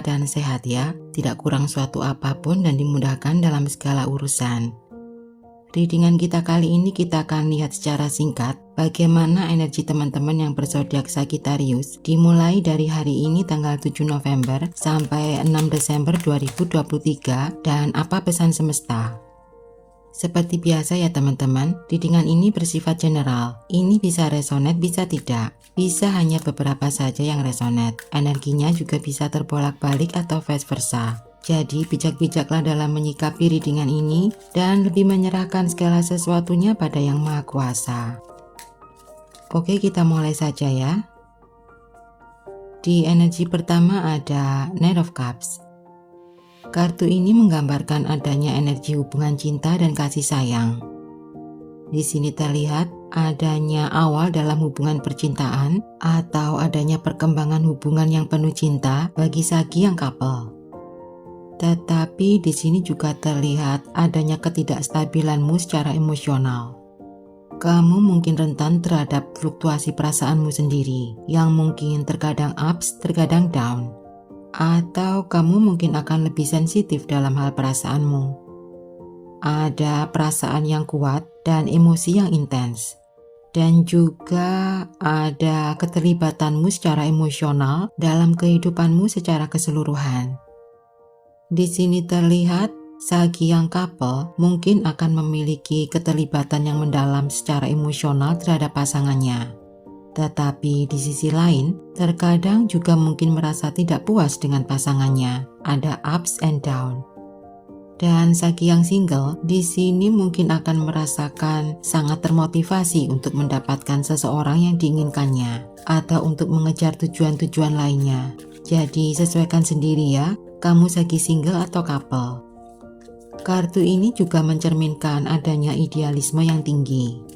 keadaan sehat ya, tidak kurang suatu apapun dan dimudahkan dalam segala urusan. Readingan kita kali ini kita akan lihat secara singkat bagaimana energi teman-teman yang berzodiak Sagittarius dimulai dari hari ini tanggal 7 November sampai 6 Desember 2023 dan apa pesan semesta. Seperti biasa ya teman-teman, readingan ini bersifat general. Ini bisa resonate, bisa tidak. Bisa hanya beberapa saja yang resonate. Energinya juga bisa terbolak-balik atau vice versa. Jadi bijak-bijaklah dalam menyikapi readingan ini dan lebih menyerahkan segala sesuatunya pada Yang Maha Kuasa. Oke, kita mulai saja ya. Di energi pertama ada Knight of Cups. Kartu ini menggambarkan adanya energi hubungan cinta dan kasih sayang. Di sini terlihat adanya awal dalam hubungan percintaan atau adanya perkembangan hubungan yang penuh cinta bagi Sagi yang couple. Tetapi di sini juga terlihat adanya ketidakstabilanmu secara emosional. Kamu mungkin rentan terhadap fluktuasi perasaanmu sendiri, yang mungkin terkadang ups, terkadang down. Atau kamu mungkin akan lebih sensitif dalam hal perasaanmu. Ada perasaan yang kuat dan emosi yang intens. Dan juga ada keterlibatanmu secara emosional dalam kehidupanmu secara keseluruhan. Di sini terlihat Sagi yang couple mungkin akan memiliki keterlibatan yang mendalam secara emosional terhadap pasangannya. Tetapi di sisi lain, terkadang juga mungkin merasa tidak puas dengan pasangannya. Ada ups and down. Dan Sagi yang single di sini mungkin akan merasakan sangat termotivasi untuk mendapatkan seseorang yang diinginkannya atau untuk mengejar tujuan-tujuan lainnya. Jadi sesuaikan sendiri ya. Kamu Sagi single atau couple. Kartu ini juga mencerminkan adanya idealisme yang tinggi.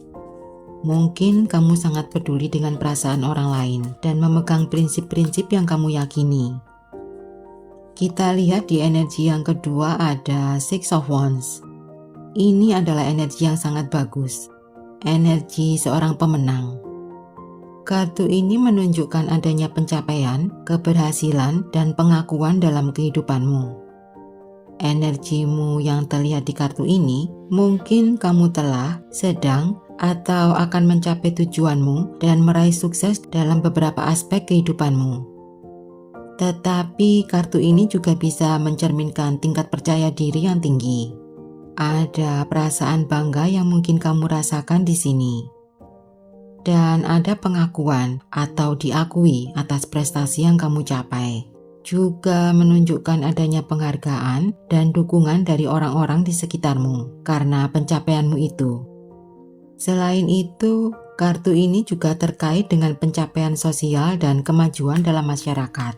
Mungkin kamu sangat peduli dengan perasaan orang lain dan memegang prinsip-prinsip yang kamu yakini. Kita lihat di energi yang kedua ada Six of Wands. Ini adalah energi yang sangat bagus. Energi seorang pemenang. Kartu ini menunjukkan adanya pencapaian, keberhasilan, dan pengakuan dalam kehidupanmu. Energimu yang terlihat di kartu ini, mungkin kamu telah, sedang, atau akan mencapai tujuanmu dan meraih sukses dalam beberapa aspek kehidupanmu. Tetapi kartu ini juga bisa mencerminkan tingkat percaya diri yang tinggi. Ada perasaan bangga yang mungkin kamu rasakan di sini. Dan ada pengakuan atau diakui atas prestasi yang kamu capai. Juga menunjukkan adanya penghargaan dan dukungan dari orang-orang di sekitarmu karena pencapaianmu itu. Selain itu, kartu ini juga terkait dengan pencapaian sosial dan kemajuan dalam masyarakat.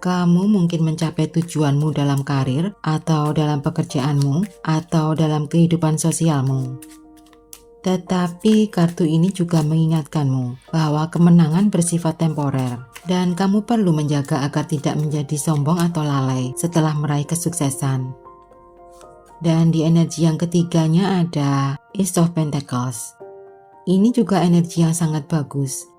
Kamu mungkin mencapai tujuanmu dalam karir atau dalam pekerjaanmu atau dalam kehidupan sosialmu. Tetapi kartu ini juga mengingatkanmu bahwa kemenangan bersifat temporer dan kamu perlu menjaga agar tidak menjadi sombong atau lalai setelah meraih kesuksesan. Dan di energi yang ketiganya ada Ace of Pentacles. Ini juga energi yang sangat bagus.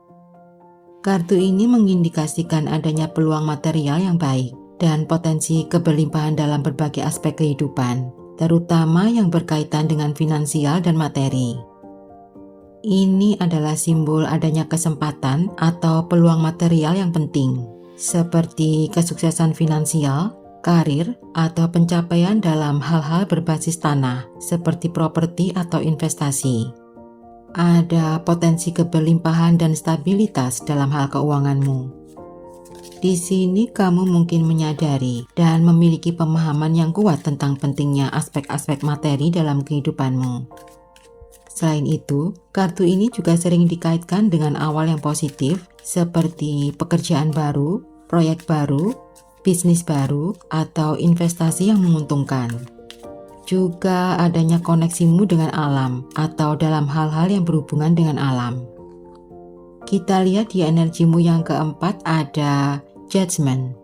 Kartu ini mengindikasikan adanya peluang material yang baik dan potensi keberlimpahan dalam berbagai aspek kehidupan, terutama yang berkaitan dengan finansial dan materi. Ini adalah simbol adanya kesempatan atau peluang material yang penting, seperti kesuksesan finansial, karir, atau pencapaian dalam hal-hal berbasis tanah, seperti properti atau investasi. Ada potensi keberlimpahan dan stabilitas dalam hal keuanganmu. Di sini kamu mungkin menyadari dan memiliki pemahaman yang kuat tentang pentingnya aspek-aspek materi dalam kehidupanmu. Selain itu, kartu ini juga sering dikaitkan dengan awal yang positif seperti pekerjaan baru, proyek baru, bisnis baru, atau investasi yang menguntungkan. Juga adanya koneksimu dengan alam atau dalam hal-hal yang berhubungan dengan alam. Kita lihat di energimu yang keempat ada Judgment.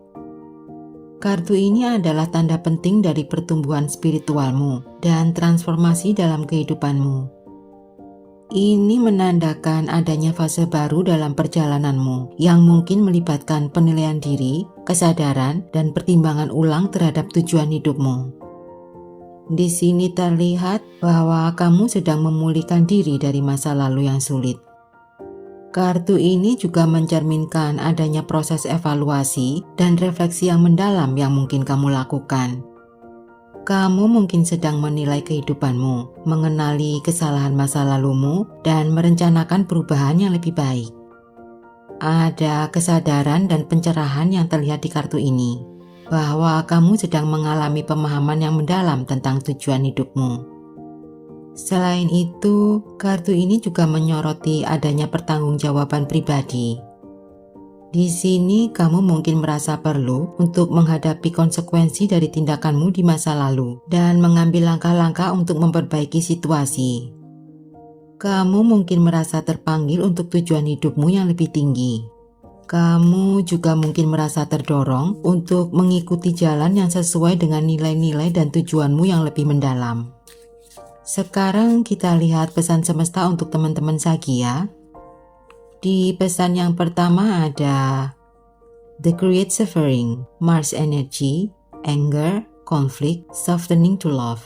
Kartu ini adalah tanda penting dari pertumbuhan spiritualmu dan transformasi dalam kehidupanmu. Ini menandakan adanya fase baru dalam perjalananmu yang mungkin melibatkan penilaian diri, kesadaran, dan pertimbangan ulang terhadap tujuan hidupmu. Di sini terlihat bahwa kamu sedang memulihkan diri dari masa lalu yang sulit. Kartu ini juga mencerminkan adanya proses evaluasi dan refleksi yang mendalam yang mungkin kamu lakukan. Kamu mungkin sedang menilai kehidupanmu, mengenali kesalahan masa lalumu, dan merencanakan perubahan yang lebih baik. Ada kesadaran dan pencerahan yang terlihat di kartu ini, bahwa kamu sedang mengalami pemahaman yang mendalam tentang tujuan hidupmu. Selain itu, kartu ini juga menyoroti adanya pertanggungjawaban pribadi. Di sini kamu mungkin merasa perlu untuk menghadapi konsekuensi dari tindakanmu di masa lalu dan mengambil langkah-langkah untuk memperbaiki situasi. Kamu mungkin merasa terpanggil untuk tujuan hidupmu yang lebih tinggi. Kamu juga mungkin merasa terdorong untuk mengikuti jalan yang sesuai dengan nilai-nilai dan tujuanmu yang lebih mendalam. Sekarang kita lihat pesan semesta untuk teman-teman Sagia. Di pesan yang pertama ada The Great Suffering, Mars Energy, Anger, Conflict, Softening to Love.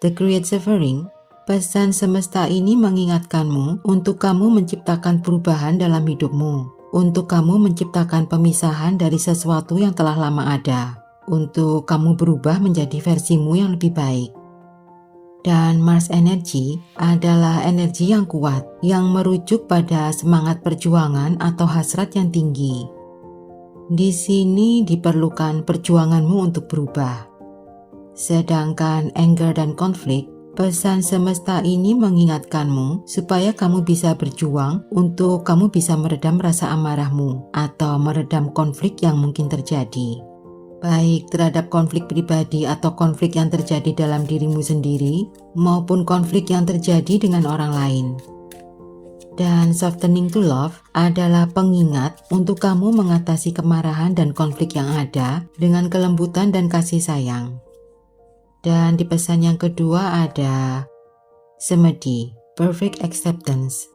The Great Suffering, pesan semesta ini mengingatkanmu untuk kamu menciptakan perubahan dalam hidupmu, untuk kamu menciptakan pemisahan dari sesuatu yang telah lama ada, untuk kamu berubah menjadi versimu yang lebih baik. Dan Mars Energy adalah energi yang kuat, yang merujuk pada semangat perjuangan atau hasrat yang tinggi. Di sini diperlukan perjuanganmu untuk berubah. Sedangkan Anger dan Konflik, pesan semesta ini mengingatkanmu supaya kamu bisa berjuang untuk kamu bisa meredam rasa amarahmu atau meredam konflik yang mungkin terjadi. Baik terhadap konflik pribadi atau konflik yang terjadi dalam dirimu sendiri, maupun konflik yang terjadi dengan orang lain. Dan Softening to Love adalah pengingat untuk kamu mengatasi kemarahan dan konflik yang ada dengan kelembutan dan kasih sayang. Dan di pesan yang kedua ada Semedi, Perfect Acceptance.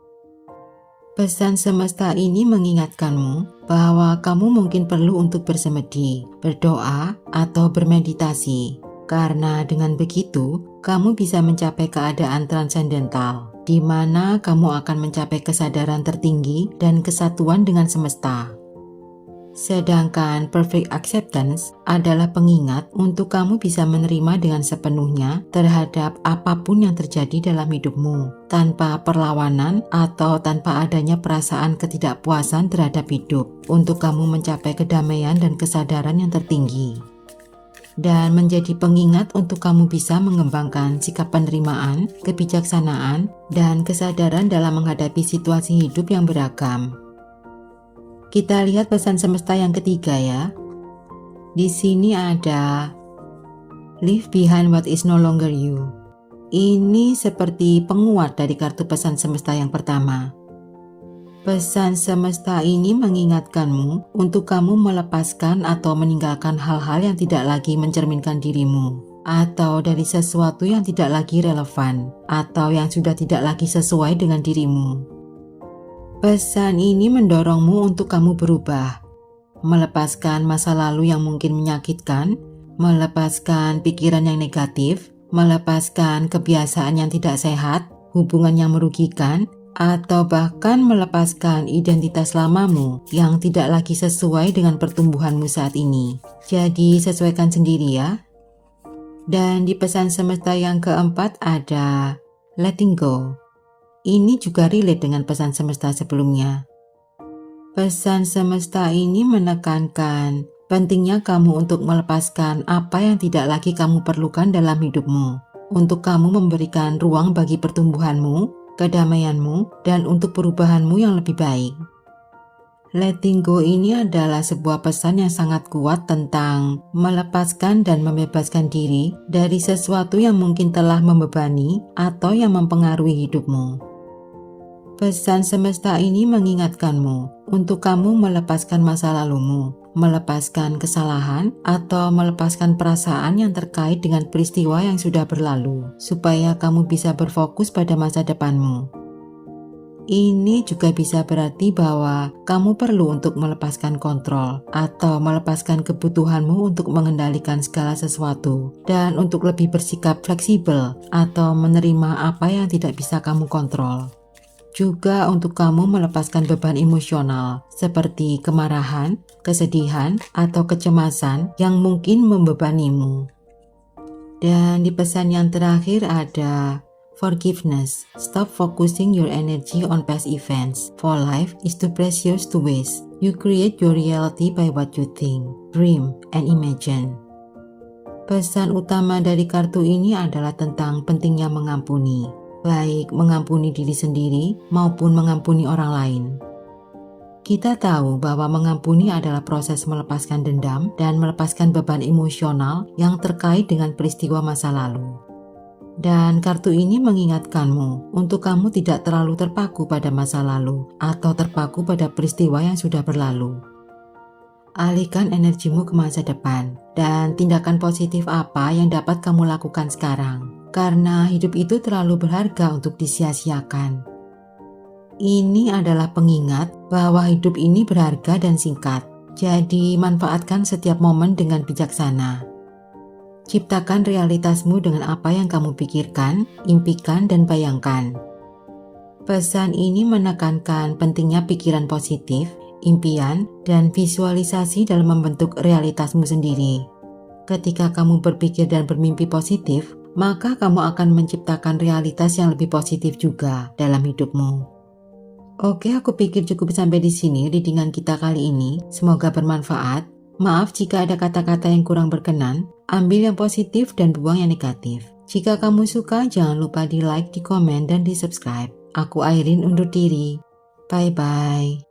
Pesan semesta ini mengingatkanmu bahwa kamu mungkin perlu untuk bersemedi, berdoa, atau bermeditasi. Karena dengan begitu, kamu bisa mencapai keadaan transendental, di mana kamu akan mencapai kesadaran tertinggi dan kesatuan dengan semesta. Sedangkan Perfect Acceptance adalah pengingat untuk kamu bisa menerima dengan sepenuhnya terhadap apapun yang terjadi dalam hidupmu, tanpa perlawanan atau tanpa adanya perasaan ketidakpuasan terhadap hidup, untuk kamu mencapai kedamaian dan kesadaran yang tertinggi. Dan menjadi pengingat untuk kamu bisa mengembangkan sikap penerimaan, kebijaksanaan, dan kesadaran dalam menghadapi situasi hidup yang beragam. Kita lihat pesan semesta yang ketiga ya. Di sini ada Leave behind what is no longer you. Ini seperti penguat dari kartu pesan semesta yang pertama. Pesan semesta ini mengingatkanmu untuk kamu melepaskan atau meninggalkan hal-hal yang tidak lagi mencerminkan dirimu, atau dari sesuatu yang tidak lagi relevan, atau yang sudah tidak lagi sesuai dengan dirimu. Pesan ini mendorongmu untuk kamu berubah, melepaskan masa lalu yang mungkin menyakitkan, melepaskan pikiran yang negatif, melepaskan kebiasaan yang tidak sehat, hubungan yang merugikan, atau bahkan melepaskan identitas lamamu yang tidak lagi sesuai dengan pertumbuhanmu saat ini. Jadi sesuaikan sendiri ya. Dan di pesan semesta yang keempat ada Letting Go. Ini juga relate dengan pesan semesta sebelumnya. Pesan semesta ini menekankan pentingnya kamu untuk melepaskan apa yang tidak lagi kamu perlukan dalam hidupmu, untuk kamu memberikan ruang bagi pertumbuhanmu, kedamaianmu, dan untuk perubahanmu yang lebih baik. Letting go ini adalah sebuah pesan yang sangat kuat tentang melepaskan dan membebaskan diri dari sesuatu yang mungkin telah membebani atau yang mempengaruhi hidupmu. Pesan semesta ini mengingatkanmu untuk kamu melepaskan masa lalumu, melepaskan kesalahan, atau melepaskan perasaan yang terkait dengan peristiwa yang sudah berlalu, supaya kamu bisa berfokus pada masa depanmu. Ini juga bisa berarti bahwa kamu perlu untuk melepaskan kontrol atau melepaskan kebutuhanmu untuk mengendalikan segala sesuatu dan untuk lebih bersikap fleksibel atau menerima apa yang tidak bisa kamu kontrol. Juga untuk kamu melepaskan beban emosional seperti kemarahan, kesedihan, atau kecemasan yang mungkin membebanimu. Dan di pesan yang terakhir ada forgiveness. Stop focusing your energy on past events, for life is too precious to waste. You create your reality by what you think, dream, and imagine. Pesan utama dari kartu ini adalah tentang pentingnya mengampuni, baik mengampuni diri sendiri maupun mengampuni orang lain. Kita tahu bahwa mengampuni adalah proses melepaskan dendam dan melepaskan beban emosional yang terkait dengan peristiwa masa lalu. Dan kartu ini mengingatkanmu untuk kamu tidak terlalu terpaku pada masa lalu atau terpaku pada peristiwa yang sudah berlalu. Alihkan energimu ke masa depan dan tindakan positif apa yang dapat kamu lakukan sekarang, karena hidup itu terlalu berharga untuk disia-siakan. Ini adalah pengingat bahwa hidup ini berharga dan singkat, jadi manfaatkan setiap momen dengan bijaksana. Ciptakan realitasmu dengan apa yang kamu pikirkan, impikan, dan bayangkan. Pesan ini menekankan pentingnya pikiran positif, impian, dan visualisasi dalam membentuk realitasmu sendiri. Ketika kamu berpikir dan bermimpi positif, maka kamu akan menciptakan realitas yang lebih positif juga dalam hidupmu. Oke, aku pikir cukup sampai di sini readingan kita kali ini. Semoga bermanfaat. Maaf jika ada kata-kata yang kurang berkenan. Ambil yang positif dan buang yang negatif. Jika kamu suka, jangan lupa di like, di komen, dan di subscribe. Aku Airin undur diri. Bye-bye.